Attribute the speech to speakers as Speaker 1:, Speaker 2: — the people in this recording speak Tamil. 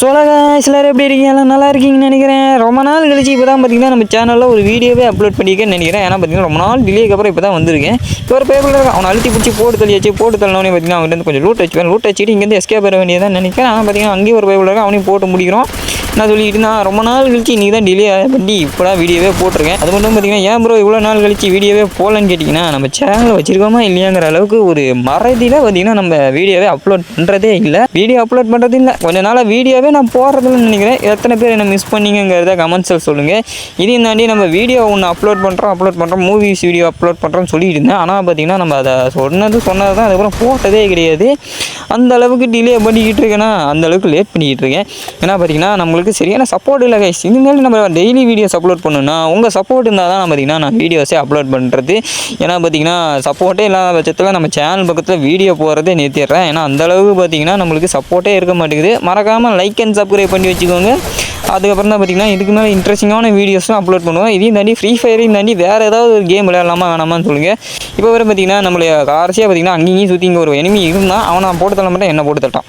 Speaker 1: சிலர் எப்படி இருக்கீங்க? எல்லாம் நல்லா இருக்கீங்கன்னு நினைக்கிறேன். ரொம்ப நாள் கழிச்சு இப்போ தான் பார்த்தீங்கன்னா நம்ம சேனலில் ஒரு வீடியோவே அப்லோட் பண்ணியிருக்கேன்னு நினைக்கிறேன். ஏன்னா பார்த்தீங்கன்னா ரொம்ப நாள் டிலேக்கு அப்புறம் இப்போ தான் வந்திருக்கேன். இப்போ ஒரு பேப்பரில் அவனை அழுத்தி பிடிச்சி போட்டு தள்ளியாச்சு. போட்டு தள்ளனே பார்த்தீங்கன்னா அவன்கிட்ட கொஞ்சம் லூட் வச்சுப்பேன். லூட் வச்சுட்டு இங்கேருந்து எஸ்கேப் பெற வேண்டியதான் நினைக்கிறேன். ஆனால் பார்த்தீங்கன்னா அங்கேயும் ஒரு பேப்பரில் அவனையும் போட்டு முடிக்கிறோம். நான் சொல்லிட்டு நான் ரொம்ப நாள் கழிச்சு இன்றைக்கி தான் டிலே பண்ணி இப்போ தான் வீடியோவே போட்டிருக்கேன். அது மட்டும் பார்த்தீங்கன்னா ஏன் ப்ரோ இவ்வளோ நாள் கழிச்சு வீடியோவே போகலன்னு கேட்டிங்கன்னா நம்ம சேனலில் வச்சிருக்கோமா இல்லையாங்கிற அளவுக்கு ஒரு மறதியில் பார்த்தீங்கன்னா நம்ம வீடியோவே அப்லோட் பண்ணுறதே இல்லை. வீடியோ அப்லோட் பண்ணுறது இல்லை. கொஞ்ச நாளாக வீடியோவே நான் போடுறதுன்னு நினைக்கிறேன். எத்தனை பேர் என்ன மிஸ் பண்ணிங்கிறத கமெண்ட்ஸில் சொல்லுங்கள். இதையும் தாண்டி நம்ம வீடியோ ஒன்று அப்லோட் பண்ணுறோம் மூவிஸ் வீடியோ அப்லோட் பண்ணுறோம்னு சொல்லிட்டு இருந்தேன். ஆனால் பார்த்தீங்கன்னா நம்ம அதை சொன்னது தான் அதுக்கப்புறம் போட்டதே கிடையாது. அந்த அளவுக்கு டிலே பண்ணிக்கிட்டு இருக்கேன்னா அந்த அளவுக்கு லேட் பண்ணிக்கிட்டு இருக்கேன். ஏன்னா பார்த்தீங்கன்னா நம்மளுக்கு சரியான சப்போர்ட் இல்லை கைஸ். இனிமேல் நம்ம டெய்லி வீடியோஸ் அப்லோட் பண்ணணும்னா உங்கள் சப்போர்ட் இருந்தால் தான் பார்த்தீங்கன்னா நான் வீடியோஸே அப்லோட் பண்ணுறது. ஏன்னா பார்த்தீங்கன்னா சப்போர்ட்டே இல்லாத பட்சத்தில் நம்ம சேனல் பக்கத்தில் வீடியோ போகிறதே நிறுத்திடுறேன். ஏன்னா அந்தளவுக்கு பார்த்தீங்கன்னா நம்மளுக்கு சப்போர்ட்டே இருக்க மாட்டேங்குது. மறக்காமல் லைக் அண்ட் சப்ஸ்கிரைப் பண்ணி வச்சுக்கோங்க. அதுக்கப்புறம் தான் பார்த்தீங்கன்னா இதுக்கு மேலே இன்ட்ரெஸ்டிங்கான வீடியோஸ்லாம் அப்லோட் பண்ணுவோம். இதையும் தாண்டி ஃப்ரீ ஃபயரையும் தாண்டி வேறு ஏதாவது ஒரு கேம் விளையாடலாமா வேணாமான்னு சொல்லுங்கள். இப்போ வரை பார்த்தீங்கன்னா நம்மளுடைய காரசியாக பார்த்தீங்கன்னா அங்கேயும் சுற்றி இங்கே ஒரு எனிமி இருந்தால் அவனை போட்டு தள்ள மாட்டேன், என்ன போட்டு தட்டான்.